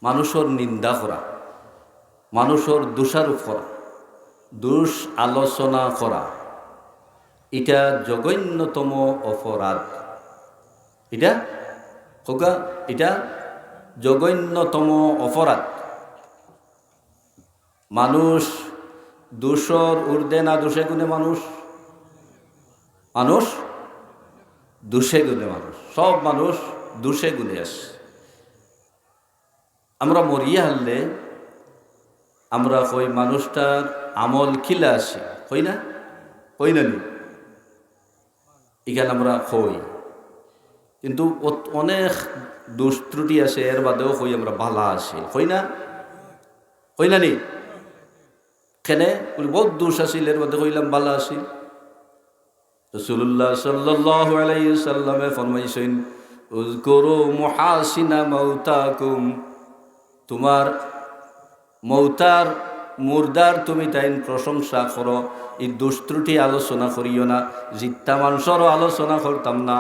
মানুষের নিন্দা করা, মানুষের দোষারোপ করা, দোষ আলোচনা করা, এটা জঘন্যতম অপরাধ। এটা জঘন্যতম অপরাধ। মানুষ দোষর ঊর্ধ্বে না দোষে গুণে মানুষ দোষে গুণে মানুষ, সব মানুষ দোষে গুণে আসে। আমরা মরিয়া হারলে আমরা কই মানুষটার আমল খিলা আসে, কই না নি এখানে আমরা কই, কিন্তু অনেক দোষ ত্রুটি আছে, এর বাদেও কই আমরা ভালা আসে, কই না নি কেনে বহুত দোষ আসিল, এর বাদে কইলাম ভালা আসিল। রাসূলুল্লাহ সাল্লাল্লাহু আলাইহি সাল্লামে ফরমাইছেন, উযকুরু মুহাসিনা মাউতাকুম, তোমার মৌতার মুর্দার তুমি তাইন প্রশংসা করো, এই দোষ ত্রুটি আলোচনা করিও না। জিত্তা মানুষেরও আলোচনা করতাম না,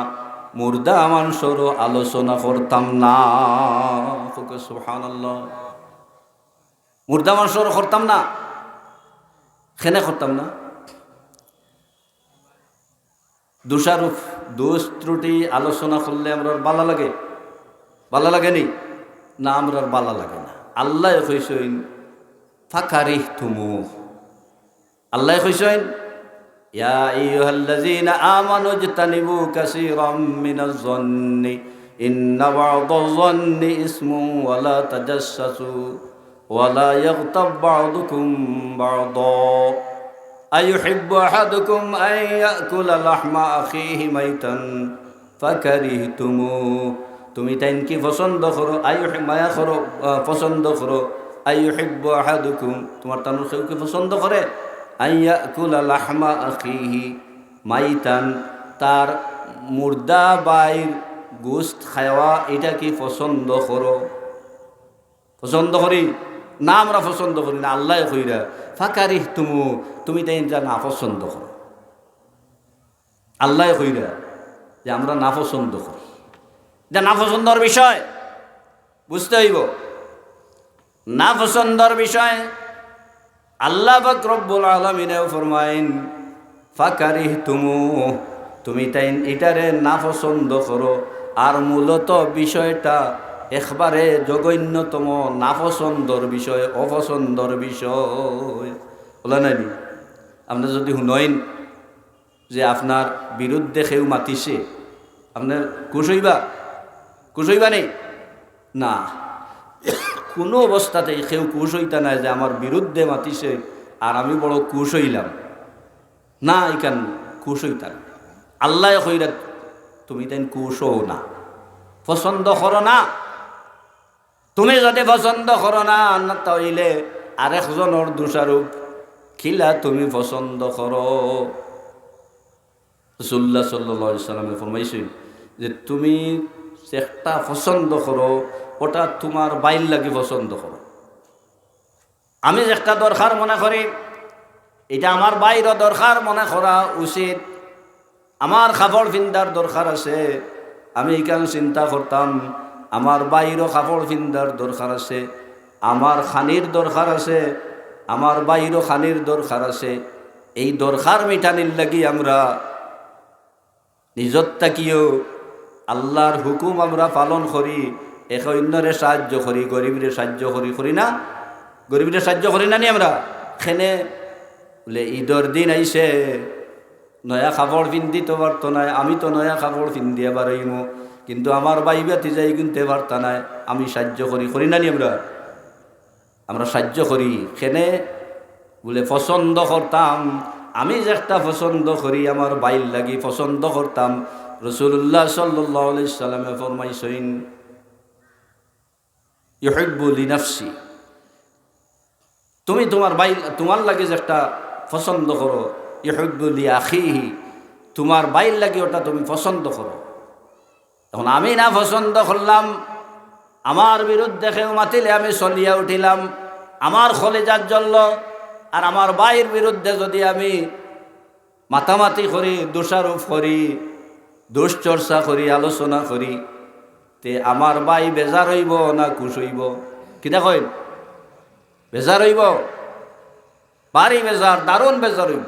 মুর্দা মানুষেরও আলোচনা করতাম না। সুবহানাল্লাহ। মুর্দা মানুষেরও করতাম না, খেনে করতাম না। দোষারোপ, দোষ ত্রুটি আলোচনা করলে আমরা বালা লাগে? বালা লাগেনি না? আমরা বালা লাগে না। আল্লাহ কইছেন ফাকারিহতুমুহ, আল্লাহ কইছেন ইয়া আইয়ুহাল্লাযীনা আমানু ইজতানিবু কাসীরাম মিনাজ যন্নি ইন্না বা'দাজ যন্নি ইসমুন ওয়া লা তাজাসসু ওয়া লা ইয়াগতাব বা'দুকুম বা'দা আইয়ুহিব্বু আহাদুকুম আন ইয়াকুলা লাহমা আখিহি মাইতান ফাকারিহতুমুহ, তুমি তাইন কি পছন্দ করো? মায়া করো, পছন্দ করো। আইয়ুহিব্বু আহাদুকুম, তোমার তানুর কেউ কি পছন্দ করে? আইয়াকুলা লাহমা আখিহি মাইতান, তার মুর্দা বাইর গোশত খাওয়া, এটা কি পছন্দ করো? পছন্দ করি না? আমরা পছন্দ করি না। আল্লাহ কইরা ফাকারিহতুমু, তুমি তাই যা না পছন্দ করো। আল্লাহ কইরা যে আমরা না পছন্দ করি, যা না পছন্দর বিষয় বুঝতে হইব। না পছন্দর বিষয় আল্লাহ পাক রব্বুল আলামিনেও ফরমাইন ফাকারিহতুমু, তুমি তাই এটারে না পছন্দ করো। আর মূলত বিষয়টা একবারে জঘন্যতম নাপছন্দর বিষয়, অপছন্দর বিষয়। বলা নাই আপনার যদি শুনইন যে আপনার বিরুদ্ধে কেউ মাতিছে, আপনার খুশ হইবা নেই না? কোনো অবস্থাতেই কেউ খুশ হইতা নাই যে আমার বিরুদ্ধে মাতিছে আর আমি বড় খুশ হইলাম না, এখান খুশ হইতা না। আল্লাহ কইরা তুমি তাই খুশ হও না, পছন্দ করো না। তুমি যদি পছন্দ করো না তাইলে আরেকজনের দোষারোপ খিলা তুমি পছন্দ করো। রাসূলুল্লাহ সাল্লাল্লাহু আলাইহি সাল্লামে ফরমাইছেন যে তুমি একটা পছন্দ করো, ওটা তোমার বাইর লাগি পছন্দ করো। আমি একটা দরকার মনে করি, এটা আমার বাইরও দরকার মনে করা উচিত। আমার কাপড় পিন্দার দরকার আছে, আমি এখানে চিন্তা করতাম আমার বাইরও কাপড় পিন্দার দরকার আছে, আমার খানির দরকার আছে, আমার বাইরও খানির দরকার আছে। এই দরকার মিটানির লাগি আমরা নিজত তাকিও আল্লাহর হুকুম আমরা পালন করি, এক অন্যরে সাহায্য করি, গরিবরে সাহায্য করি না? গরিবরে সাহায্য করি না নি আমরা? খেনে বলে ঈদর দিন আইসে নয়া কাপড় পিন্দিতে পারতো না, আমি তো নয়া কাপড় পিন্দিয়ে বাড়াইমো, কিন্তু আমার বাইবাতি যাই কিনতে পারতা নাই, আমি সাহায্য করি না নি আমরা সাহায্য করি। খেনে বলে পছন্দ করতাম, আমি যে একটা পছন্দ করি আমার বাইর লাগি পছন্দ করতাম। রাসূলুল্লাহ সাল্লাল্লাহু আলাইহি সাল্লামে ফরমাইছেন ইউহিব্বু লিনাফসি, তুমি তোমার লাগে যে একটা পছন্দ করো, ইউহিব্বু লিআখিহি, তোমার বাইর লাগে ওটা তুমি পছন্দ করো। তখন আমি না পছন্দ করলাম, আমার বিরুদ্ধে কেউ মাতিলে আমি চলিয়া উঠিলাম, আমার কলিজার জ্বলল। আর আমার ভাইয়ের বিরুদ্ধে যদি আমি মাতামাতি করি, দোষারোপ করি, দুশ্চর্চা করি, আলোচনা করি, তে আমার ভাই বেজার হইব না খুশ হইব? কিতা কইন বেজার হইব, ভারী বেজার, দারুণ বেজার হইব।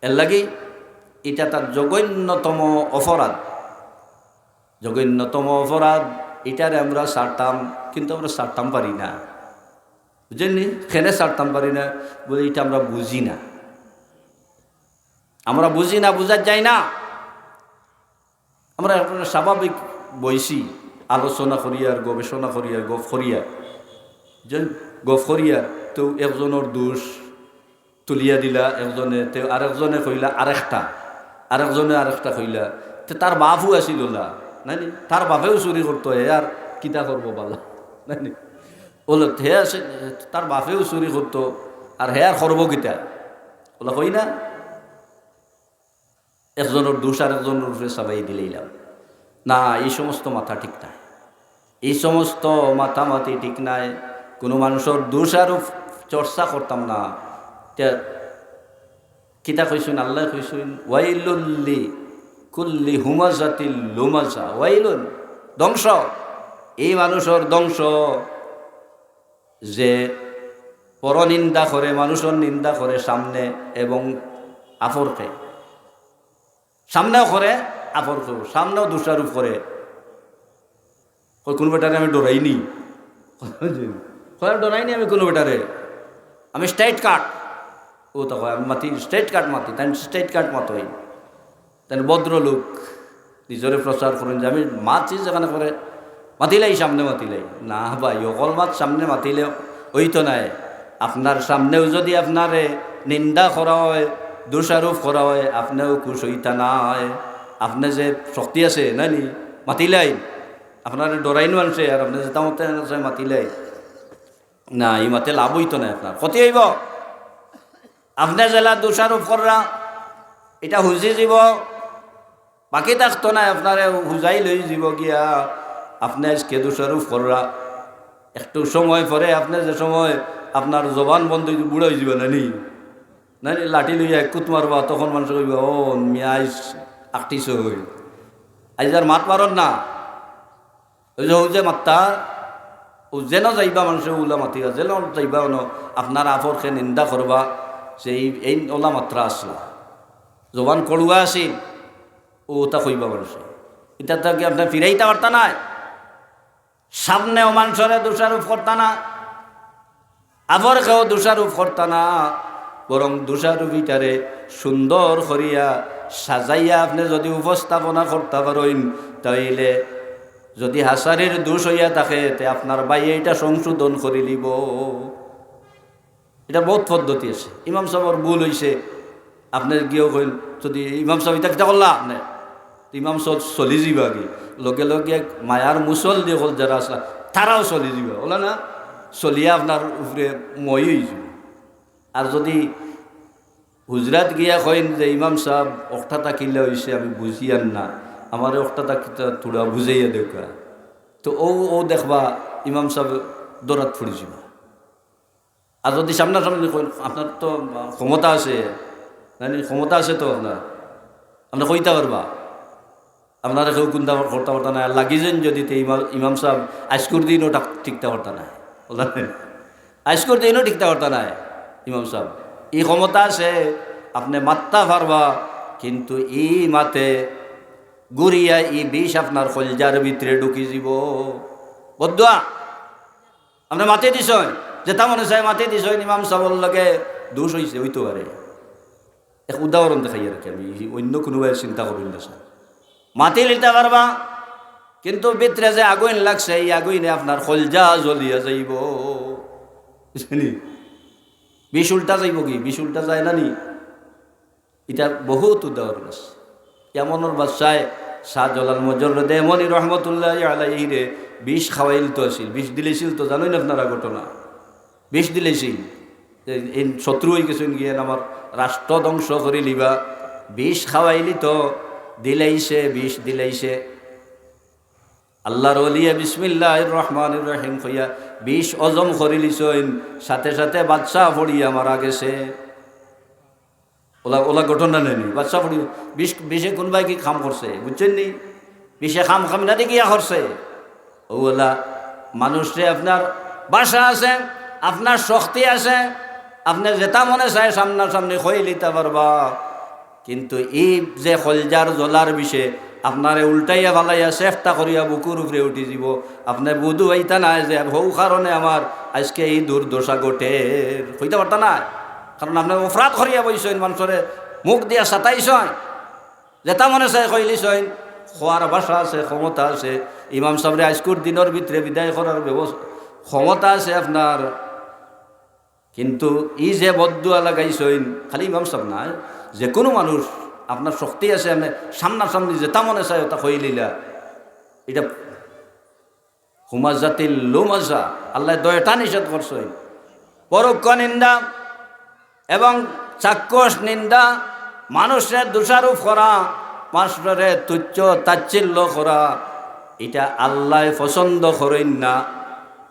এর লাগি এটা তার জঘন্যতম অপরাধ, জঘন্যতম অপরাধ। এটারে আমরা ছাড়তাম, কিন্তু আমরা ছাড়তাম পারি না, বুঝলেন? খেনে ছাড়তাম পারি না বলে এটা আমরা বুঝি না, আমরা বুঝি না, বুঝার যাই না। আমরা স্বাভাবিক বইছি আলোচনা করিয়ার, গবেষণা করিয়ার, গপ করিয়ার, গপ করিয়ার তো একজনের দোষ তুলিয়া দিলা একজনে, তো আরেকজনে কইলা আরেকজনে আরেকটা কইলা, তো তার বাপও আসিল না, নাই নি? তার বাপেও চুরি করতো, হে আর কিতা করবো বালা, নাই নি? ওলা হে আছে, তার বাপেও চুরি করতো, আর হে আর করবো কিতা, ওলা কই না? একজনের দোষ আর একজনের উপরে সবাই দিলেইলাম না। এই সমস্ত মাথা ঠিক নাই, এই সমস্ত মাথামাতি ঠিক নাই। কোনো মানুষের দোষ আরও চর্চা করতাম না। কিতা কইসুন, আল্লাহ কইসুন ওয়াইলুল্লি কুল্লি হুমাজাতিল লুমাজা, ওয়াইলুন ধ্বংস, এই মানুষের ধ্বংস যে পরনিন্দা করে, মানুষের নিন্দা করে সামনে এবং আফরকে, সামনেও করে আফরকেও, সামনেও দোষারোপ করে। কোনো বেটারে আমি ডরাইনি, ডরাইনি আমি কোনো বেটারে, আমি স্ট্রেট কাট, ও তো আমি মাতি স্ট্রেট কাট মাতি, তাই স্ট্রেট কাট মাতই, তাই ভদ্রলোক নিজরে প্রচার করেন যে আমি মাছি যেখানে করে মাতিলাই, সামনে মাতিলাই না ভাই, অকল মাত সামনে মাতিলে ওই তো নাই। আপনার সামনেও যদি আপনারে নিন্দা করা হয়, দোষারোপ করা হয়, আপনিও খুশ হইতা না হয়। আপনি যে শক্তি আছে নাই নি, মাতিলাই আপনার ডরাইনো আনছে, আর আপনি যেটা মতে মাতিলাই না, এই মাতে লাভ হইতো না, আপনার ক্ষতি হইব। আপনি জেলা দোষারোপ করা এটা হুজি যাব, বাকি থাকতো না, আপনারে হুজাই লই যাব গিয়া। আপনি আজকে দোষারোপ করা একটু সময় পরে, আপনি যে সময় আপনার জবান বন্ধ বুড়ো হয়ে যাবে নানি, নাই লাঠি লইয়া কুত মারবা, তখন মানুষ কইব ও মিয়া আইস আকটিস হই, আইজ আর মাত মারন না, ওই যে মাত্তা ও যেন যাইবা মানুষ ওলা মাতিবা, যেন যাইবা আপনার আফরকে নিন্দা করবা, সেই এই ওলা মাত্রা আসলা, জবান কড়ুয়া আসিল, ও তা কইবা মানুষে, এটা তো কি আপনার ফিরাইতে পারতা নাই। সামনেও মানুষরে দোষারোপ করতা না, আফরকেও দোষারোপ করতা না, বরং দোষারোপিটারে সুন্দর করিয়া সাজাইয়া আপনি যদি উপস্থাপনা করতে পারেন, তাইলে যদি হাসারির দোষ হইয়া থাকে, তে আপনার ভাই এটা সংশোধন করে লিব। এটা বহুত পদ্ধতি আছে। ইমাম সাহেবের ভুল হয়েছে, আপনার গিয়েও কইল যদি ইমাম সাহেব এটা কিতা করলা, আপনি ইমাম সাহেব চলি যাবা কি, লগে লগে মায়ার মুসল দিয়ে হল যারা আসলা তারাও চলি যাবা, ওলা না, চলিয়া আপনার উপরে মই হয়ে যাব। আর যদি হুজরাত গিয়া কইন যে ইমাম সাহেব অক্টা তাকিলে হয়েছে, আমি বুঝিয়ান না, আমার অক্টা তাকিটা থোড়া বুঝাইয়া দেখা, তো ও দেখবা ইমাম সাহেব দৌড়াত ফুড়ি যাব। আর যদি সামনাসামনি কইন আপনার তো ক্ষমতা আছে, ক্ষমতা আছে তো আপনার কইতে পারবা, আপনারা কেউ কোনটা করতে পারতা না, লাগি যেন যদি ইমাম সাহেব আজকুর দিনও ঠিকতে পারতা না, বললেন আজকুর দিনও ঠিকতে পারতা না, ইমাম সাহেব এই ক্ষমতা আছে, আপনি মাত্তা পারবা, কিন্তু ই মাতে গুড়িয়া ই বিষ আপনার কলজার ভিতরে ঢুকি যাব। বদুয়া আপনি মাতি দিস, যেটা মনে চাই মাতি দিস, ইমাম সাহেবের লগে দোষ হয়েছে হইতে পারে। এক উদাহরণ দেখাই আর কি, আমি অন্য কোনোভাবে চিন্তা করি না, স্যার মাতি লিতে পারবা, কিন্তু ভিতরে যে আগুন লাগছে, এই আগুনে আপনার কলজা জ্বলিয়া যাইব, বুঝলি? বিষ উল্টা যাইব কি, বিষ উল্টা যায় না নি? এটা বহুত উদাহরণ আছে। এমনের বাদশায় শাহজালাল মজরদে এমনই রহমতুল্লাহ আলাইহি রে বিষ খাওয়াইল তো আসিল, বিষ দিলেছিল তো জানোই না আপনারা ঘটনা, বিষ দিলেছিল, এই শত্রু হয়ে গেছেন গিয়ে আমার রাষ্ট্র ধ্বংস করে লিবা, বিষ খাওয়াইলি তো দিলাইছে, বিষ দিলাইছে। আল্লাহর ওলিয়া বিসমিল্লাহির রহমানির রহিম কইয়া বিষ অজম করে লিছইন, সাথে সাথে বাদশা পড়িয়া মারা গেছে। ওলা ঘটনা নেই, বাদশা পড়ি বিষে কোনবাই কি খাম করছে, বুঝছেন নি? বিষে খাম না দেখিয়া করছে, ওলা মানুষে আপনার বাসা আছে, আপনার শক্তি আছে, আপনি যেটা মনে চায় সামনাসামনি হয়ে লিতে পারবা। কিন্তু এই যে কলজার জ্বলার বিষয়ে আপনারে উল্টাইয়া ভালাইয়া চেষ্টা করিয়া বুকুর উপরে উঠি যাব, আপনি বুধু হইতা নাই যে হৌ কারণে আমার আজকে এই দুর্দশা ঘটে হইতে পারতা না। কারণ আপনার অপরাধ করিয়া বইছেন, মানুষরে মুখ দিয়া সাতাইছেন, যেটা মনে চায় কইলিছেন। খোয়ার ভাষা আছে, ক্ষমতা আছে। ইমাম সাহেবরে আজকুর দিনের ভিতরে বিদায় করার ব্যবস্থা ক্ষমতা আছে আপনার। কিন্তু ই যে বদুয়া লাগাইছেন, খালি ইমাম সাহেব না, যে কোনো মানুষ, আপনার শক্তি আছে, আপনি সামনাসামনি যেটা মনে চায় ওটা কইলিলা, এটা হুমাজাতিল লুমাজা, আল্লাহ দয়টা নিষেধ করছেন। পরোক্ষ নিন্দা এবং চাক্ষুষ নিন্দা, মানুষের দোষারোপ করা, মানুষের তুচ্ছ তাচ্ছিল্য করা, এটা আল্লাহ পছন্দ করেন না।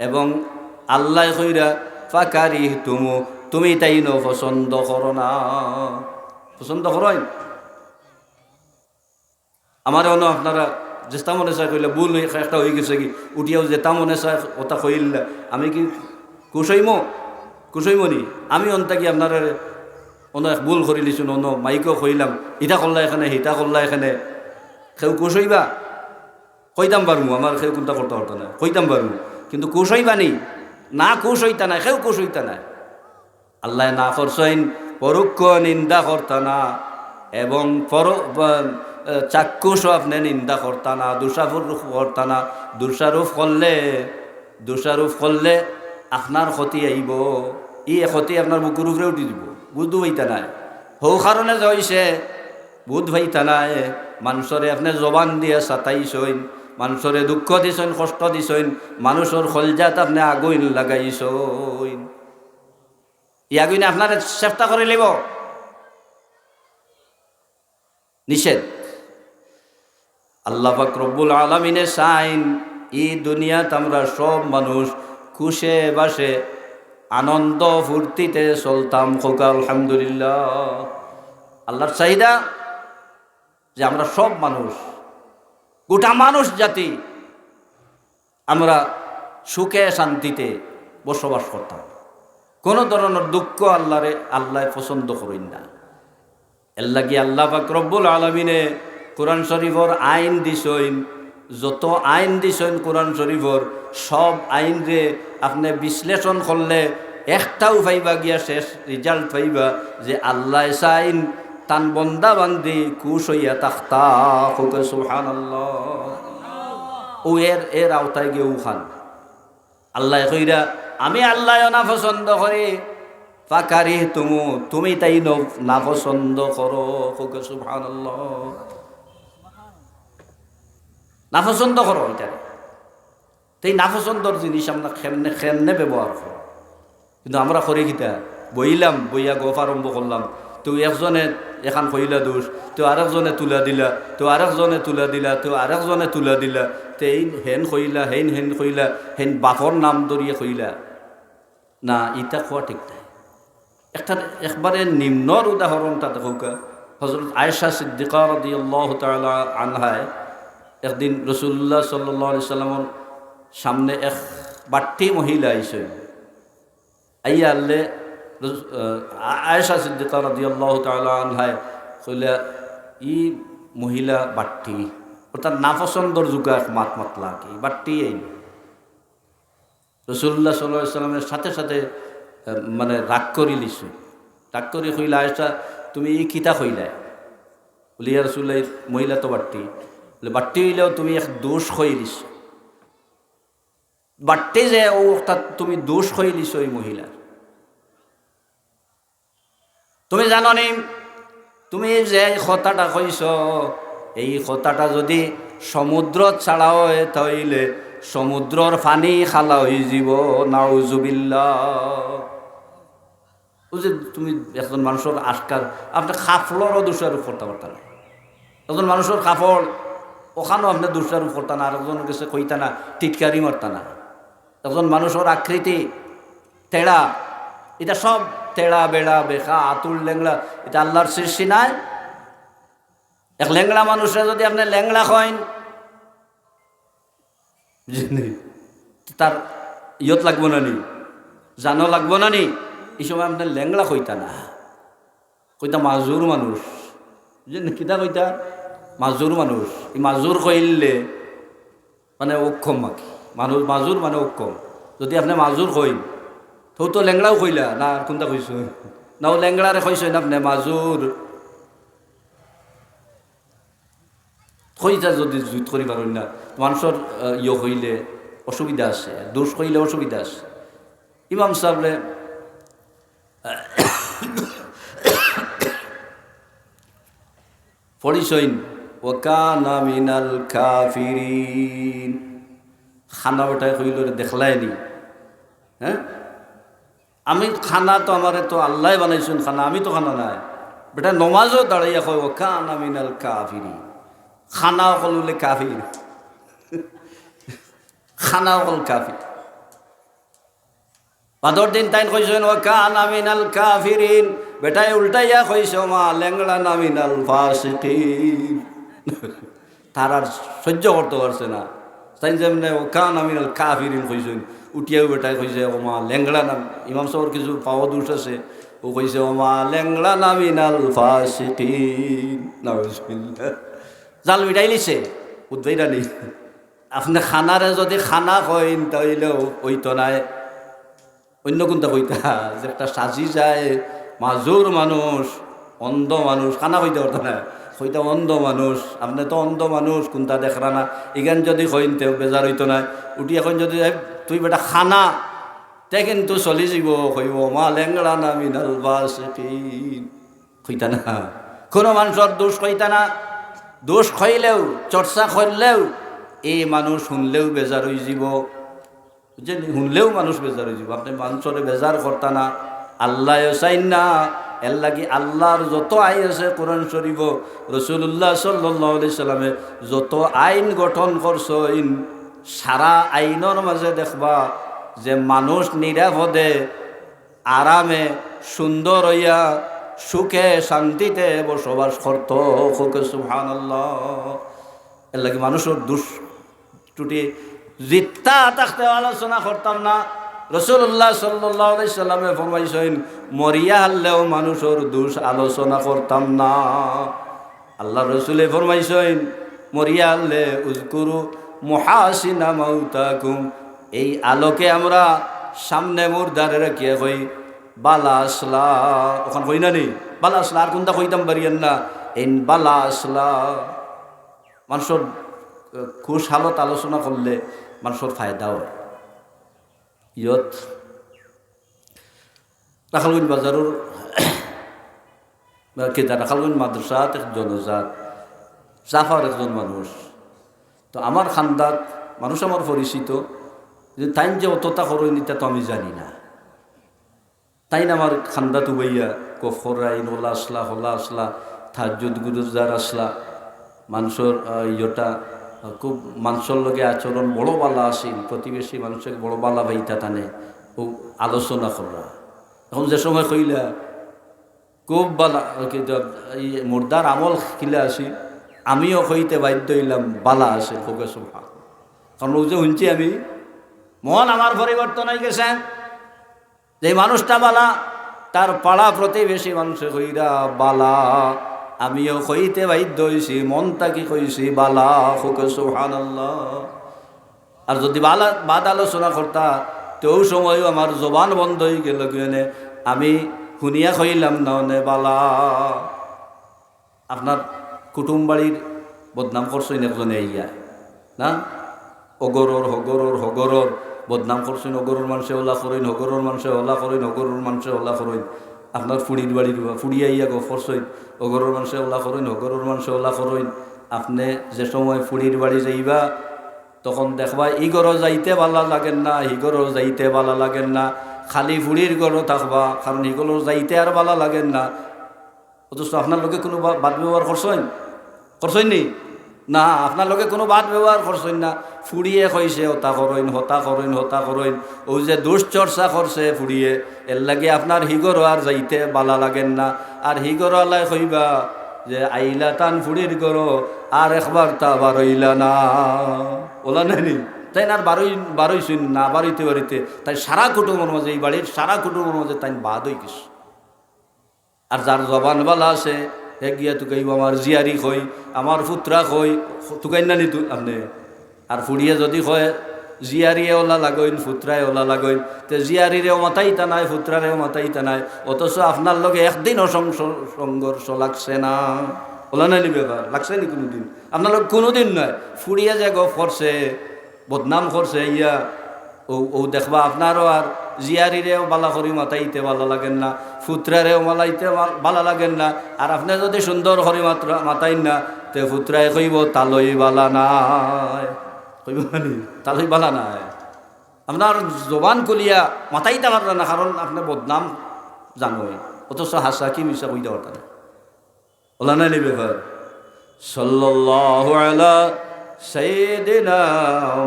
এবং আল্লাহ কইরা ফাকারি তুমি তাই পছন্দ করো না। পছন্দ করেন আমার অন্য আপনারা যেটা মনে চায় কইলে ভুল একটা হয়ে গেছে কি, উঠিয়াও যেটা মনে চায় ওটা কইলা, আমি কি কুশইমনি আমি অন্তা কি আপনার অন্য এক ভুল করে লিছুন, অন্য মাইকও কইলাম ইটা করলা এখানে হিটা করলা এখানে, কেউ কুশইবা কইতাম পারমু, আমার কেউ কোনটা করতে পারতো না, কইতাম পারমু, কিন্তু কুশইবা নি না, কুশ হইতা নাই, কেউ কুশ হইতা নাই। আল্লাহ না করছেন পরোক্ষ নিন্দা করতা না, এবং চাক্ষুষ আপনি নিন্দা করতা না, দোষারোপ করতা না। দোষারোপ করলে আপনার ক্ষতি আইব, ই ক্ষতি আপনার বুকুর উপরে উঠি দিব, বুধ হইতা নাই। হৌ কারণে যাইছে বুধ হইতা নাই, মানুষরে আপনি জবান দিয়ে চাতাইছইন, মানুষরে দুঃখ দিছইন, কষ্ট দিছইন, মানুষের খলজাত আপনি আগুন লাগাইছইন। ই আগুনে আপনার চেষ্টা করে লিব, নিষেধ। আল্লাহ পাক রব্বুল আলামিনে চাইন এই দুনিয়াত আমরা সব মানুষ খুশে বাসে আনন্দ ফুর্তিতে চলতাম, খোকা আলহামদুলিল্লাহ। আল্লাহর চাহিদা যে আমরা সব মানুষ, গোটা মানুষ জাতি আমরা সুখে শান্তিতে বসবাস করতাম, কোনো ধরনের দুঃখ আল্লাহ পছন্দ করেন না। এর লাগি আল্লাহ পাক রব্বুল আলামিনে কোরআন শরীফর আইন দিছইন, যত আইন দিছইন কোরআন শরীফর সব আইন রে আপনি বিশ্লেষণ করলে একটাও পাইবা গিয়া শেষ রেজাল্ট পাইবা যে আল্লাহ চাইন তান বন্দা বান্দি খুশ হইয়া তাখতা, সুবহানাল্লাহ। ও এর আওতায় গিয়ে উখান আল্লাহ কইরা আমি আল্লাহ না পছন্দ করি, ফাকারি তুমি তাই না পছন্দ করো, সুবহানাল্লাহ। নাপছন্দ করো, এটা এই নাপছন্দর জিনিস আমরা খেমনে ব্যবহার করো। কিন্তু আমরা করি কিতা, বইয়া গপ আরম্ভ করলাম, তো একজনে এখান কইলা দোষ, তো আরেকজনে তুলা দিলা, তো আরেকজনে তুলা দিলা, তো আরেকজনে তুলা দিলা, তো এই হেন কইলা, হেন কইলা, হেন বাপর নাম ধরিয়ে কইলা না, ইটা খোয়া ঠিক নাই। একবারে নিম্নর উদাহরণটা দেখুকা, হযরত আয়েশা সিদ্দিকা রাদিয়াল্লাহু তাআলা আনহায় একদিন রাসূলুল্লাহ সাল্লাল্লাহু আলাইহি সাল্লামের সামনে এক বাট্টি মহিলা আইছে, আইয়া আল্লে আয়েশা সিদ্দিকা রাদিয়াল্লাহু তাআলা আনহায় কইলা ই মহিলা বাট্টি, অর্থাৎ নাপছন্দর যুগা মাত মাতলা কি বাট্টি। এই রাসূলুল্লাহ সাল্লাল্লাহু আলাইহি সাল্লামের সাথে সাথে মানে রাগ করি লিছে, রাগ করি কইলা আয়েশা তুমি ই কিতা কইলা, বলি ইয়া রাসূলুল্লাহ মহিলা তো বাট্টি, বাট্টি হইলেও তুমি এক দোষ হয়ে দিছ, বাট্টি যে ও অর্থাৎ তুমি দোষ হয়ে দিছ ওই মহিলার। তুমি জানো নি, তুমি যে কথাটা কইছ এই কথাটা যদি সমুদ্র ছাড়া হয় তাইলে সমুদ্রর পানি খালা হয়ে যাব, নাউজুবিল্লাহ। বুঝলি, তুমি একজন মানুষের আজকাল আপনি খাফলরও দোষারোপ করতে পারতেন না, একজন মানুষের কাপড় ওখানেও আপনি দোষারোপ করতেন না, আরেকজনের কাছে কইতা না, টিটকারি মারতা না। একজন মানুষের আকৃতি তেড়া, এটা সব তেড়া বেড়া বেখা আতুর ল্যাংড়া, এটা আল্লাহর সৃষ্টি নাই। এক ল্যাংড়া মানুষের যদি আপনি ল্যাংড়া কইন, তার ইয়ত লাগবো না নি, জানো লাগবো না নি। এই সময় আপনার ল্যাংড়া কইতা না, কইতা মাজুর মানুষ, বুঝলেন কিতা কইতা মাজুর মানুষ। এই মাজুর কইলে মানে অক্ষম মাকি মানুষ, মাজুর মানে অক্ষম। যদি আপনি মাজুর কইন তো ল্যাংড়াও কইলা না, আর কোনটা কইস না, ও ল্যাংড়ারে কইস না আপনি মাজুর কইতা। যদি জুত করি পারেন না মানুষের ইয়ে হইলে অসুবিধা আছে, দোষ কইলে অসুবিধা আছে। ইমাম সাহেবরে পড়িছইন ওয়াকানা মিনাল কাফিরিন, খানা ওটাই কইল দেখলাইনি। হ্যাঁ, আমি খানা তো আমার তো আল্লাহ বানাইছেন খানা, আমি তো খানা নাই। বেটা নমাজও দাঁড়াইয়া কয় ওয়াকানা মিনাল কাফিরিন, খানা অকল বলে কাফির, খানা অকল কাফির। বাদর দিন তাইন কইছেন ওয়াকানা মিনাল কাফিরিন, বেটাই উল্টাইয়া কইছে মা ল্যাংড়া না মিনাল ফাসিকিন। তার আর সহ্য করতে পারছে না, তাই যেমন ওয়াকানা মিনাল কাফিরিন কইছেন, উঠিয়াও বেটাই কইছে ও মা ল্যাংড়া নাম। ইমাম সাহেবের কিছু পাওয়া দোষ আছে, ও কইছে ও মা ল্যাংড়া না মিনাল ফাসিকিন। নাউজুবিল্লাহ, জাল মিটাই লিছে উদ্বেগটা নেই। আপনি খানারে যদি খানা কইন তাইলেও ওইতো নাই, অন্য কোনটা কইতা যে একটা সাজি যায় মাজুর মানুষ, অন্ধ মানুষ, খানা কইতে পারতো না, কইতা অন্ধ মানুষ। আপনি তো অন্ধ মানুষ, কোনটা দেখরা না, এখান যদি কইন তেও বেজার হইতো না। উঠি এখন যদি তুই বেটা খানা তে কিন্তু চলি যাব, কইব মা ল্যাংড়া না মিনাল ফাসিকিন, কইতা না। কোনো মানুষের দোষ কইতা না, দোষ খইলেও চর্চা করলেও এই মানুষ শুনলেও বেজার হয়ে যাব, বুঝছেন, শুনলেও মানুষ বেজার হয়ে যাব। আপনি মানুষরে বেজার করতা না, আল্লাহ চাইন না। এর লাগি আল্লাহর যত আইন আছে কোরআন শরীফ, রাসূলুল্লাহ সাল্লাল্লাহু আলাইহি সাল্লামে যত আইন গঠন করছেন, সারা আইনের মাঝে দেখবা যে মানুষ নিরাপদে আরামে সুন্দর হইয়া সুখে শান্তিতে বসবাস করত। সুবহানাল্লাহ। এর লাগে মানুষের দুষ ত্রুটি জিত্তা থাকতে আলোচনা করতাম না। রাসূলুল্লাহ সাল্লাল্লাহু আলাইহি সাল্লামে ফরমাইছেন মরিয়া হলেও মানুষের দোষ আলোচনা করতাম না। আল্লাহ রসুলে ফরমাইছেন মরিয়া হলে উযকুরু মুহাসিনা মাউতাকুম, এই আলোকে আমরা সামনে মুরদারে রাখিয়া কই বালা আসলা, ওখান কই না নি বালা আসলা, আর কোনটা কইতাম পারিয়েন না, এই বালা আসলা। মানুষের খুশ হালত আলোচনা করলে মানুষের ফায়দা হয়। ইয়ত রাখালগঞ্জ বাজারের কেতা রাখালগঞ্জ মাদ্রাসাত একজন জাফার একজন মানুষ, তো আমার খান্দাত মানুষ আমার পরিচিত, যে তাইন যে অতটা করেন এটা তো আমি জানি না। তাইন আমার খান্দাত উবাইয়া কফরাইন ওলা আসলা হলা আসলা তাহাজ্জুদ গুরুজার আসলা, মানুষের ইয়টা খুব মানুষের লগে আচরণ বড় বালা আসিল, প্রতিবেশী মানুষের বড় বালা ভাইতা টানে ও আলোচনা করা। এখন যে সময় কইলা খুব বালা মুর্দার আমল খিলা আসি, আমিও কইতে বাধ্য হইলাম বালা আছে ফোকে সোফা, কারণ ও যে শুনছি আমি মন আমার পরিবর্তন হয়ে গেছে। যে মানুষটা বালা তার পাড়া প্রতিবেশী মানুষে কইরা বালা, আমিও কইতে বাধ্য হইছি, মনটাকে কইছি বালা ফোকে সুবহানাল্লাহ। আর যদি বাদ আলোচনা করতা তেও সময়ও আমার জবান বন্ধ হয়ে গেল, কেনে আমি শুনিয়া কইলাম না নে বালা। আপনার কুটুম বাড়ির বদনাম করছেন একজনে ইয়া না, অগরর হগরর হগরর বদনাম করছেন, অগরর মানুষে ওলা করেন, হগরর মানুষে ওলা করেন, হগরর মানুষে ওলা করেন। আপনার ফুড়ির বাড়ির ফুড়িয়া ইয়া গো ফরসইন, অগরর মানুষে ওলা করেন, হগরর মানুষে ওলা করেন। আপনি যে সময় ফুড়ির বাড়ি যাইবা তখন দেখবা ই গরো যাইতে ভালো লাগেন না, হি গরো যাইতে ভালো লাগেন না, খালি ফুড়ির গরো থাকবা, কারণ হিগুলো যাইতে আর ভালো লাগেন না। অথচ আপনার লোকে কোনো বাদ ব্যবহার করছেন নি না, আপনার লোকে কোনো বাদ ব্যবহার করছেন না। ফুড়িয়ে কইছে হতা করেন হতা করেন হতা করেন, ও যে দুশ্চর্চা করছে ফুড়িয়ে, এর লাগে আপনার হিগর আর যাইতে বালা লাগেন না। আর হিগর আলাই কইবা যে আইলা টান ফুড়ির গরো আর একবার তা আবার হইলা না, ওলা নাইনি তাই না আর বারোই শুন না বারোইতে বাড়িতে তাই সারা কুটুমের মাঝে এই বাড়ির সারা কুটুমের মাঝে তাই বাদ হয়ে গেছে। আর যার জবানওয়ালা আছে হে গিয়া তুকাইব আমার জিয়ারি কই আমার পুত্রা কই তুকাই না নি আপনি। আর ফুড়িয়ে যদি কয় জিয়ারিয়ে ওলা লাগইন ফুত্রায় ওলা লাগইন তে জিয়ারিরেও মাতাইতা নাই ফুত্রারেও মাতাইতা নাই, অথচ আপনার লগে একদিনও সংঘর্ষ লাগছে না। ওলা নাই ব্যাপার লাগছে নি কোনোদিন? আপনার লোক কোনোদিন নয়। ফুড়িয়ে যে গপ করছে বদনাম করছে ইয়া ও দেখবা আপনারও আর জিয়ারিরেও বালা করি মাতাইতে ভালো লাগেন না, ফুত্রারেও মালাইতে ভালো লাগেন না। আর আপনি যদি সুন্দর করি মাতাইন না তে ফুত্রায় কইব তালই বালা নাই, কইব নি তালই বালা নাই। আপনার জবান কলিয়া মাতাইতে পারলেন না, কারণ আপনার বদনাম জানোই, অথচ হাসা কি মিশা কইতে পারতেন না। ওলা নাই ব্যাপার। সাল্লাল্লাহু আলা সাইয়্যিদিনা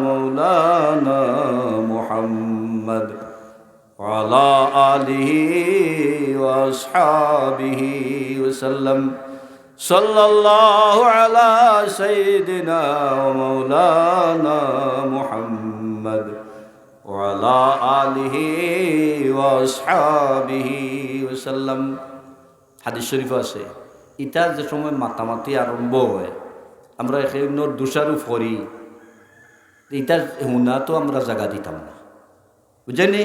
মাওলানা মুহাম্মদ ওয়া আলা আলিহি ওয়া আসহাবিহি ওয়া সাল্লাম। সাল্লাল্লাহু আলা সাইয়্যিদিনা মাওলানা মুহাম্মদ ওয়া আলা আলিহি ওয়া আসহাবিহি ওয়া সাল্লাম। হাদিস শরীফ আছে ইটার যে সময় মাতামাতি আরম্ভ হয় আমরা এখানে দোষারোপ করি, ইটার হুনা তো আমরা জায়গা দিতাম না, বুঝেনি?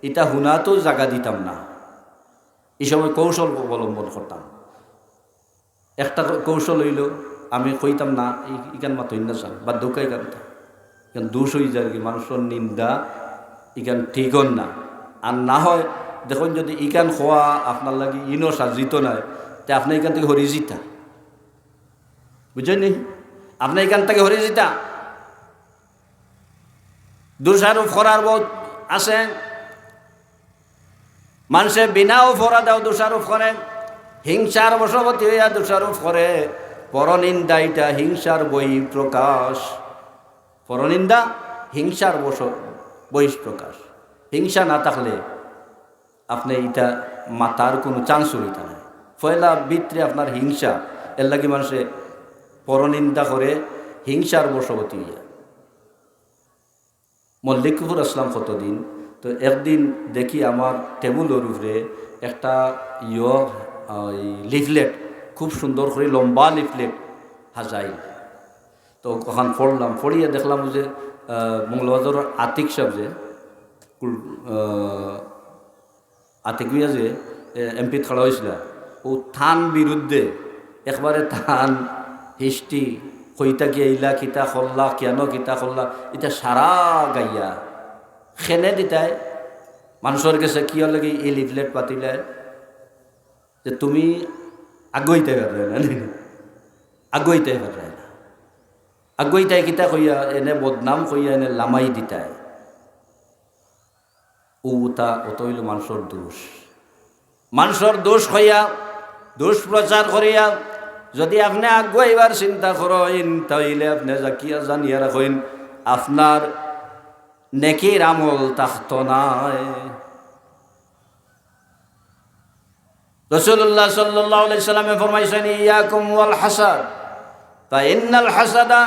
এটা হুনা তো জায়গা দিতাম না। এই সময় কৌশল অবলম্বন করতাম। একটা কৌশল হইল আমি কইতাম না ইকান মাতই না চান বা দোকাই কানতাম, ইকান দোষ হয়ে যায় কি মানুষের নিন্দা ইকান ঠিক না। আর না হয় দেখুন যদি ইকান খোয়া আপনার লাগে ইনো সাজিত নাই তে আপনি এখান থেকে হরি জিতা, বুঝলেন? আপনি এখান থেকে হরি জিতা। দোষারোপ করার বহুত আছে, মানুষে বিনা অপরাধেও দোষারোপ করে, হিংসার বশবর্তী হইয়া দোষারোপ করে। পরনিন্দা এটা হিংসার বহিঃপ্রকাশ, পরনিন্দা হিংসার বহিঃপ্রকাশ। হিংসা না থাকলে আপনি এটা মাতার কোনো চান্স হইতা না। পয়লা ভিতরে আপনার হিংসা, এর লাগে মানুষে পরনিন্দা করে হিংসার বশবর্তী হইয়া। মল্লিকপুর আসলাম কতদিন তো একদিন দেখি আমার টেবুলের উপরে একটা লিফলেট, খুব সুন্দর করে লম্বা লিফলেট হাজাইল। তো ওখান পড়লাম, পড়িয়ে দেখলাম যে মঙ্গলবাজারের আতিক সাহেব যে আতিকুইয়া যে এমপি খাড়া হয়েছিল, ও থান বিরুদ্ধে একবারে থান হিস্টি কইতা গিয়া ইলা কিতা খল্লা কেন কিতা খল্লা এটা সারা গাইয়া খেনে দিতায় মানুষের কাছে কি লাগে এই লিফলেট পাতিলে যে তুমি আগুইতে পারে না, আগুইতে পারে না, আগুইতাই কিতা কইয়া এনে বদনাম কইয়া এনে লামাই দিতায়। ওটা অত হইল মানুষের দোষ, মানুষের দোষ হইয়া দোষ প্রচার করিয়া যদি আপনি আগুয়াইবার চিন্তা করেন তাইলে আপনি জাকিয়া জানিয়া রাখেন আপনার নেকির আমল তাখত নাই। রাসূলুল্লাহ সাল্লাল্লাহু আলাইহি সাল্লামে ফরমাইছেন ইয়াকুম ওয়াল হাসাদ ফাইন্নাল হাসাদা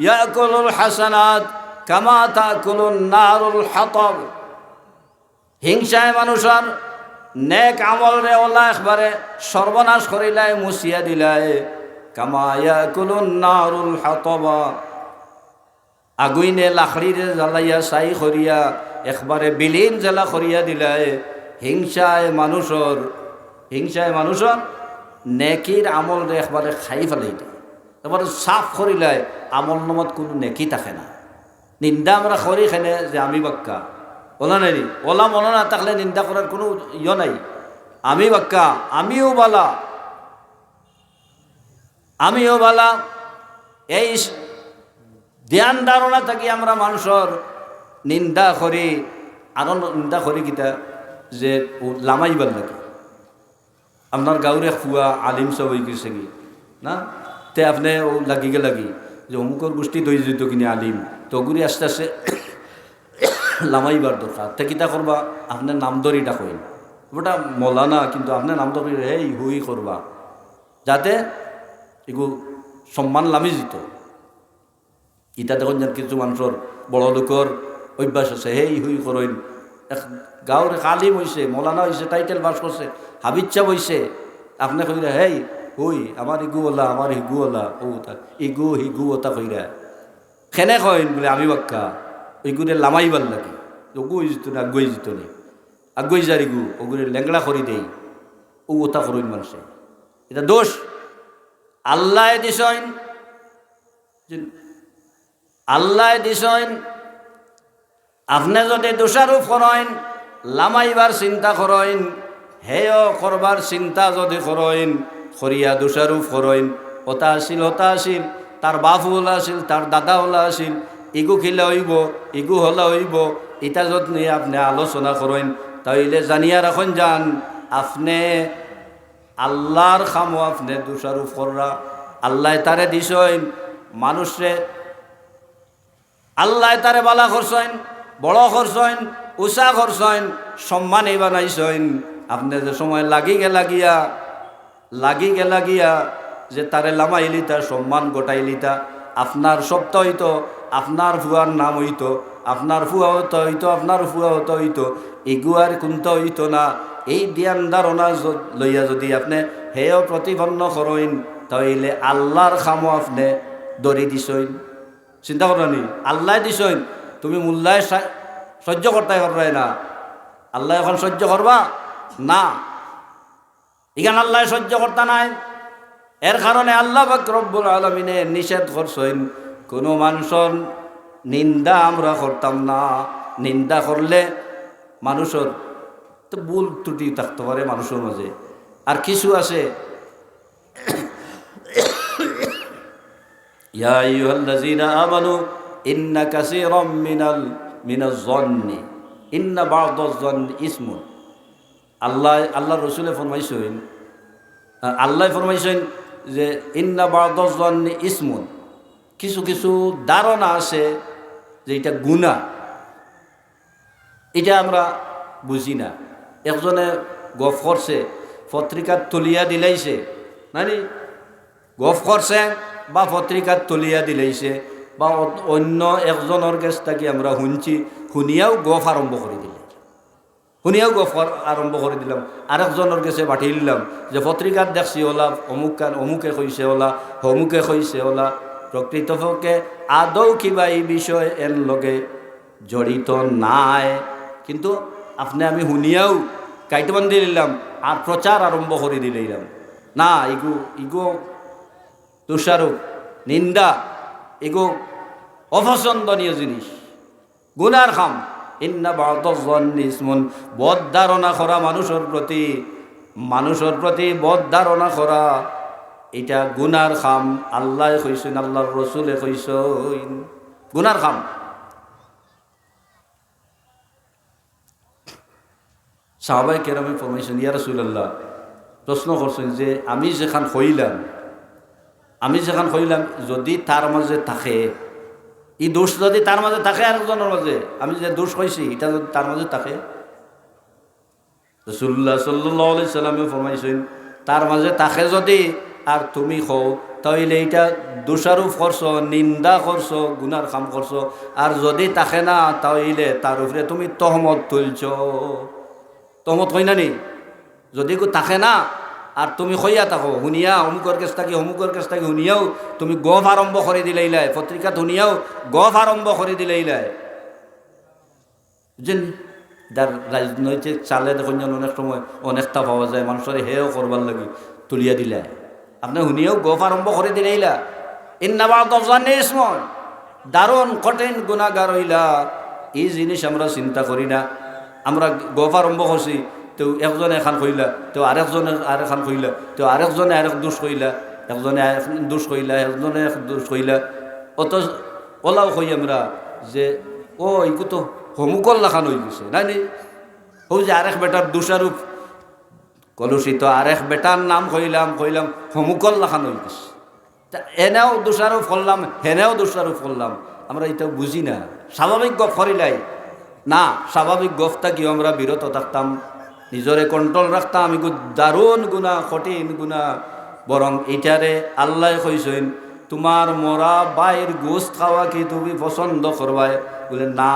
ইয়াকুলুল হাসানাত কামা তাকুলুন নারুল হাতাব। হিংসায় মানুষের নেক আমল রে ওলা একবারে সর্বনাশ করিলাই মুছিয়া দিলাই। কামা ইয়াকুলুন নারুল হাতাবা, আগুইনে লাখড়িরে জ্বালাইয়া ছাই করিয়া একবারে বিলীন জ্বালা করিয়া দিলাই। হিংসায় মানুষের নেকির আমল রে একবারে খাই ফেলাই দেয়, এবারে সাফ করিলাই আমল নামত কোনো নেকি থাকে না। নিন্দা আমরা করি খেনে যে আমি বাক্কা ওলা নাই, ওলা মনে না থাকলে নিন্দা করার কোনো নাই। আমি বাক্কা, আমিও বালা, এই ধ্যান ধারণা থাকি আমরা মানুষের নিন্দা করি। আরো নিন্দা করি কিতা যে লামাইবার লাগে। আপনার গাঁৱৰে খুয়া আলিম সব হয়ে গেছে কি না, তে আপনি ও লাগি যে অমুকর গোষ্ঠী দই যেত কিনে আলিম তো গুড়ি আস্তে আস্তে লামাইবার দরকার। তে কিতা করবা আপনার নাম দরিটা কইন ওটা মলানা, কিন্তু আপনার নাম দরি হে হুই করবা যাতে এগু সম্মান লামি যেত। ইটা দেখুন যেন কিছু মানুষের বড় লোকর অভ্যাস আছে, হেই হুই করইন। এক গাঁৱৰ কালিম হয়েছে, মৌলানা হয়েছে, টাইটেল পাস করছে, হাবিচ্ছা বইছে, আপনি কইরা হেই হুই আমার ইগু ওলা, আমার হিগু ওলা, ও ইগু হিগু ওটা কইরা খেনে কইন বলে আমি বাক্কা ওইগুরে লামাইবার লাগে, ওগু যেত না আগুই যেত নি, আগুই যার ইগু ওগুরে লেংড়া করি দেই, ও ওটা করইন মানুষে। এটা দোষ আল্লাহ দিছইন, আল্লাহ দিছইন। আপনি যদি দোষারোপ করেন, লামাইবার চিন্তা করেন, হেয় করবার চিন্তা যদি করেন, করিয়া দোষারোপ করেন, ওটা আসিল ওটা আসিল, তার বাপ হলা আসিল, তার দাদা হলা আসিল, ইগু খিলা হইব, ইগু হলা হইব, এটা যদি নিয়ে আপনি আলোচনা করেন, তাইলে জানিয়া রাখুন যান আপনি আল্লাহর খামো আপনি দোষারোপ কররা। আল্লাহ তারে দিছইন মানুষরে, আল্লাহ তারে বালা করছেন, বড় করছেন, উষা করছেন, সম্মানে বানাইছেন। আপনি যে সময় লাগি গিয়া যে তারে লামাইলিতা, সম্মান গোটাইলিতা, আপনার সপ্তাহ হইতো, আপনার ফুয়ার নাম হইতো, আপনার ফুয়া হতো হইতো, আপনার ফুয়া হতো হইতো, এগুয়ার কুন্ত হইতো না। এই ধ্যান ধারণা লইয়া যদি আপনি হেয় প্রতিপন্ন করেন, তাইলে আল্লাহর খামো আপনি দরি দিছইন। চিন্তা করি আল্লাহ দিছইন, তুমি মোল্লায় সহ্য করতে পারবে না, আল্লাহ এখন সহ্য করবা না, এখানে আল্লাহ সহ্য করতে নাই। এর কারণে আল্লাহ পাক রব্বুল আলামিনে নিষেধ করছেন কোনো মানুষের নিন্দা আমরা করতাম না। নিন্দা করলে মানুষের তো ভুল ত্রুটি থাকতে পারে মানুষের মাঝে, আর কিছু আছে ইয়া আইয়ুহাল্লাযীনা আমানু ইন্না কাসীরাম মিনাজ-যন্নি ইন্না বা'দাজ-যন্নি ইসমুন। আল্লাহ রসুলে ফরমাইছেন, আল্লাহ ফরমাইছেন যে ইন্না বা'দাজ-যন্নি ইসমুন, কিছু কিছু ধারণা আছে যে এটা গুনাহ, এটা আমরা বুঝি না। একজনে গফ করছে, পত্রিকার তুলিয়া দিলাইছে, নানি গফ করছে বা পত্রিকার তুলিয়া দিলাইছে, বা অন্য একজনের কাছ থেকে আমরা শুনিয়াও গফ আরম্ভ করে দিলাম, শুনিয়াও গফ আরম্ভ করে দিলাম। আরেকজনের কাছে পাঠিয়ে দিলাম যে পত্রিকার দেখছি ওলা অমুকে কইছে ওলা, অমুকে কইছে ওলা। প্রকৃতপক্ষে আদৌ কিবা এই বিষয় এর লগে জড়িত নাই, কিন্তু আপনি আমি শুনিয়াও কাইটবন্দি দিলাম আর প্রচার আরম্ভ করে দিলাম। না, ইগো দোষারোপ, নিন্দা, এগো অপছন্দনীয় জিনিস, গুনার খাম। ইন্না বা'দাজ-যন্নি ইসমুন, বদ ধারণা করা মানুষের প্রতি বদ ধারণা করা, এটা গুনার খাম। আল্লাহ কইছেন, আল্লাহর রসুলে কইছেন গুনার খাম। সাহাবায়ে কেরামে ফরমাইছেন, ইয়া রাসূলুল্লাহ, প্রশ্ন করছেন যে আমি যেখান কইলাম যদি তার মাঝে থাকে, এই দোষ যদি তার মাঝে থাকে, আরেকজনের মাঝে আমি যে দোষ কইছি এটা যদি তার মাঝে থাকে, রাসূলুল্লাহ সাল্লাল্লাহু আলাইহি সাল্লামে ফরমাইছেন তার মাঝে থাকে যদি আর তুমি কও, তাইলে এটা দোষারোপ করছো, নিন্দা করছো, গুনার কাম করছো। আর যদি থাকে না, তাইলে তার উপরে তুমি তহমত তুলছো। তহমত হয় না নি? যদি থাকে না আর তুমি হইয়া থাকো, শুনিয়া অমুকের কাছ থেকে শুনিয়াও তুমি গফ আরম্ভ করে দিলাইলাই, পত্রিকা শুনিয়াও গফ আরম্ভ করে দিলাইলাই, বুঝছেন? যার রাজনৈতিক চালে দেখুন যেন অনেক সময় অনেকটা পাওয়া যায়, মানুষের হেও করবার লাগে তুলিয়া দিলা, আপনি শুনিয়াও গফ আরম্ভ করে দিলাইলা। ইন্না বা'দাজ-যন্নি ইসমুন, দারুণ কঠিন গুনাহগার হইলা। এই জিনিস আমরা চিন্তা করি না। আমরা গফ আরম্ভ করছি, তো একজনে এখন কইলা, তো আরেকজনে আরেকখান কইলা, তো আরেকজনে আরেক দোষ কইলা, একজনে দোষ কইলা, একজনে এক দোষ কইলা। অত ওলাও কই আমরা যে ও ইকু তো হমুকল লাখান হয়ে গেছে, নাই নি? ও যে আরেক বেটার দোষারূপ কলুষিত, আরেক বেটার নাম কইলাম হমুকল লাখান হয়ে গেছে, এনেও দোষারূপ করলাম, হেনেও দোষারূপ করলাম। আমরা এটাও বুঝি না। স্বাভাবিক গপ করিলাই না, স্বাভাবিক গফটা কি আমরা বিরত থাকতাম, নিজরে কন্ট্রোল রাখতাম। আমি দারুণ গুণা, কঠিন গুণা, বরং এইটারে আল্লাহ কইছেন তোমার মরা বাইর গোস্ত খাওয়া কি তুমি পছন্দ করবাই? বলে না,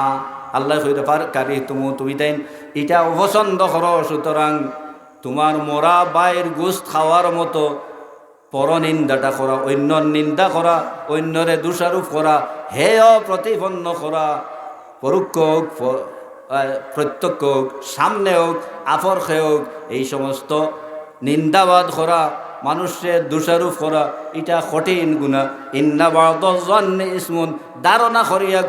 আল্লাহ কইতে পার কারি তুমি তাই এটা অপছন্দ করো, সুতরাং তোমার মরা বাইর গোস্ত খাওয়ার মতো পরনিন্দাটা করা, অন্যর নিন্দা করা, অন্যরে দোষারোপ করা, হেয় প্রতিপন্ন করা, পরোক্ষ হোক প্রত্যক্ষ হোক, সামনে হোক আপরখে হোক, এই সমস্ত নিন্দাবাদ করা, মানুষের দোষারোপ করা, এটা কঠিন গুনাহ। ইন্না বা'দায-যন্নি ইসমুন, ধারণা করিয়া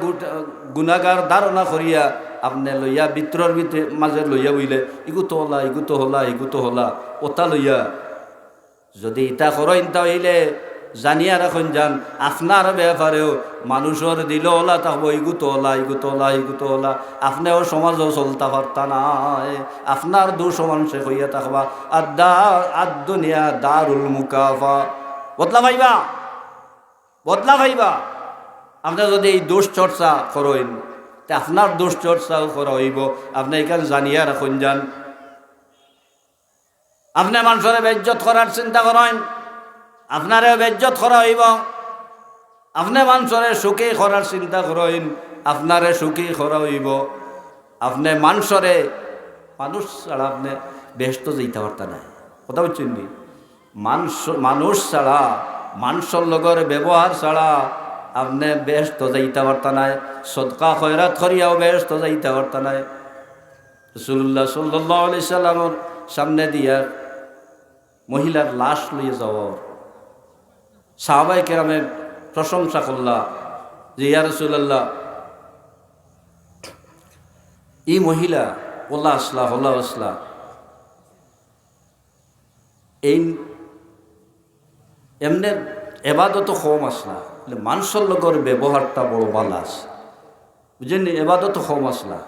গুনাহগার ধারণা করিয়া আপনি লইয়া ভিতরের ভিতরে মাঝে লইয়া বইলে ইগু তো হলা, ইগু তো হলা, ইগু তো হলা, ওটা লইয়া যদি ইটা করেন তাহলে জানিয়া রাখুন যান আপনার ব্যাপারেও মানুষের দিল ওলা থাকবো ইগুতো ওলা, ইগুতো ওলা, ইগুতো ওলা, আপনিও সমাজও চলতে পারতা নাই, আপনার দুঃসমানসে হইয়া থাকবা। দুনিয়া দারুল মুকাফা, বদলা ভাইবা, বদলা ভাইবা। আপনি যদি এই দোষ চর্চা করেন তা আপনার দোষ চর্চাও করা হইব। আপনি এখানে জানিয়া রাখুন যান আপনি মানুষের বেজ্জত করার চিন্তা করেন, আপনারও বেজ্জত করা হইব। আপনি মানুষের সুখী করার চিন্তা করেন, আপনারে সুখী করা হইব। আপনি মানুষ ছাড়া আপনি ব্যস্ত যেতে পারতেন না, কথা বলছেন নি? মানুষ ছাড়া, মানুষের লগর ব্যবহার ছাড়া আপনি ব্যস্ত যাইতে পারতেন না, সদকা খয়রাত করিয়াও ব্যস্ত যাইতে পারতেন না। রাসূলুল্লাহ সাল্লাল্লাহু আলাইহি সাল্লামের সামনে দিয়া মহিলার লাশ লইয়ে যাওয়ার সাহাবায়ে কেরামে প্রশংসা করলা যে ইয়া রাসূলুল্লাহ, এই মহিলা ওলা আসলা হলা আসলা এই এমনি এবাদত কম আসলা, মানুষের লগর ব্যবহারটা বড় ভালো আছে, বুঝলেন? এবাদত কম আসলা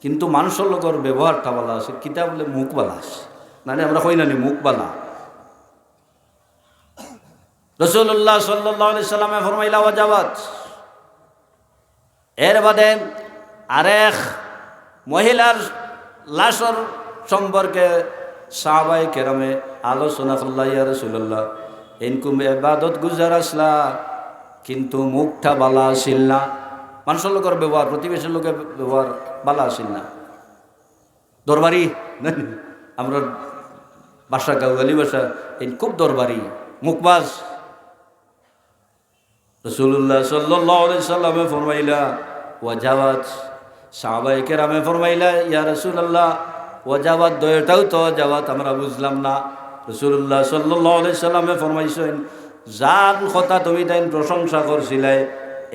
কিন্তু মানুষের লগর ব্যবহারটা ভালো আছে। কিতা বলে মুখ বালা আছে, মানে আমরা কই না মুখ বালা। রাসূলুল্লাহ সাল্লাল্লাহু আলাইহি সাল্লামে ফরমাইলা ওয়াজাবাত। এর বাদে আরেক মহিলার লাশর সম্পর্কে সাহাবায়ে কেরামে আলোচনা করলা, ইয়া রাসূলুল্লাহ ইনকুম ইবাদত গুজার আসলা কিন্তু মুখটা বালা আসিল না, মানুষের লোকের ব্যবহার, প্রতিবেশীর লোকের ব্যবহার বালা আসিল না। দরবারি আমরা বাসা গাওয়ালি বাসা এই খুব দরবারি মুখবাজ। রাসূলুল্লাহ সাল্লাল্লাহু আলাইহি সাল্লামে ফরমাইলা ওয়াজাবাত। সাহাবায়ে কেরামে ফরমাইলা ইয়া রাসূলুল্লাহ ওয়াজাবাত, দয়টাও তো ওয়াজাবাত আমরা বুঝলাম না। রাসূলুল্লাহ সাল্লাল্লাহু আলাইহি সাল্লামে ফরমাইছেন যার কথা তুমি তাই প্রশংসা করছিলে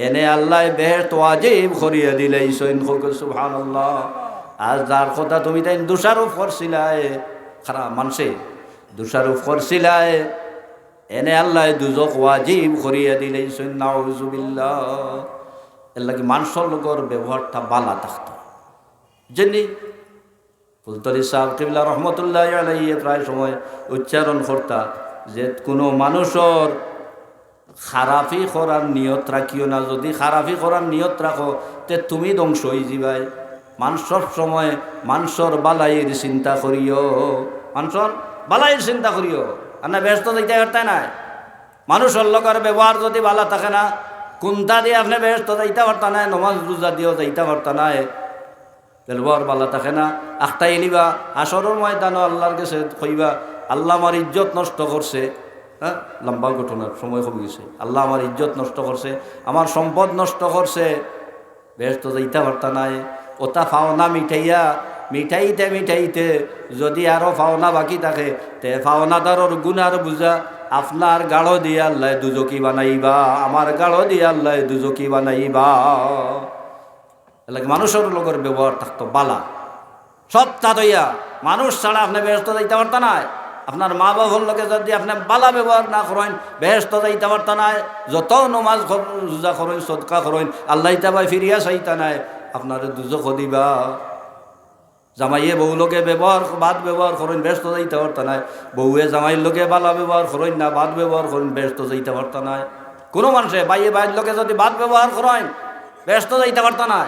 এনে আল্লাহ বেহেশত ওয়াজিব করিয়া দিলাইছেন, সুবহানাল্লাহ। আর যার কথা তুমি তাই দোষারোপ করছিলাই, খারাপ মানুষে দোষারোপ করছিলাই এনে আল্লাহ দুজক ওয়াজিব করিয়া দিলাইছেন, নাউযুবিল্লাহ। এর লাগি মানুষের লগর ব্যবহারটা বালা থাকতো। যেনি ফুলতলি সাহেব কিবলা রহমতুল্লাহি আলাইহি প্রায় সময় উচ্চারণ করতা যে কোনো মানুষের খারাপি করার নিয়ত রাখিও না, যদি খারাপি করার নিয়ত রাখো তে তুমি ধ্বংস হয়ে যাবাই। মানুষের সময় মানুষের বালাইয়ের চিন্তা করিও, মানুষের বালাইয়ের চিন্তা করিও, আর না ব্যস্ত দিতে পারতে না। মানুষের লগর ব্যবহার যদি ভালো থাকে না, কোনটা দিয়ে আপনি ব্যস্ত যাইতে পারত না, নমাজ রোজা দিয়েও যাইতে পারত না, ব্যবহার ভালো থাকে না। আখটাই নিবা আসরের ময়দানও আল্লাহর কাছে কইবা আল্লাহ আমার ইজ্জত নষ্ট করছে। হ্যাঁ, লম্বা ঘটনার সময় কমে গেছে। আল্লাহ আমার ইজ্জত নষ্ট করছে, আমার সম্পদ নষ্ট করছে, ব্যস্ত যাইতে পারত নাই। ওটা ফাওনা মিঠাইয়া মিঠাইতে মিঠাইতে যদি আরো ফাওনা বাকি থাকে তে ফাওনাদারর গুনার বুঝা আপনার গাঢ় দিয়ে আল্লাহ দুজকি বানাইবা, আমার গাঢ় দিয়ে আল্লাহ দুজকি বানাইবা। মানুষের লগর ব্যবহার থাকতো বালা সত্তা দইয়া। মানুষ ছাড়া আপনি ব্যস্ত যাইতে পারত না। আপনার মা বাবার লোকে যদি আপনি বালা ব্যবহার না করেন ব্যস্ত যাইতে পারত না। যত নমাজ রোজা করেন সদকা করেন আল্লাহ তাবাই ফিরিয়া চাইতা নাই, আপনার দুজক দিবা। জামাইয়ে বউ লোকে বাদ ব্যবহার করেন ব্যস্ত যাইতে পারত না। বউয়ে জামাইয়ের লোকে বালা ব্যবহার করেন না, বাদ ব্যবহার করেন ব্যস্ত যাইতে পারত না। কোনো মানুষে বাইয়ে বাইর লোকে যদি বাদ ব্যবহার করেন ব্যস্ত যাইতে পারত না।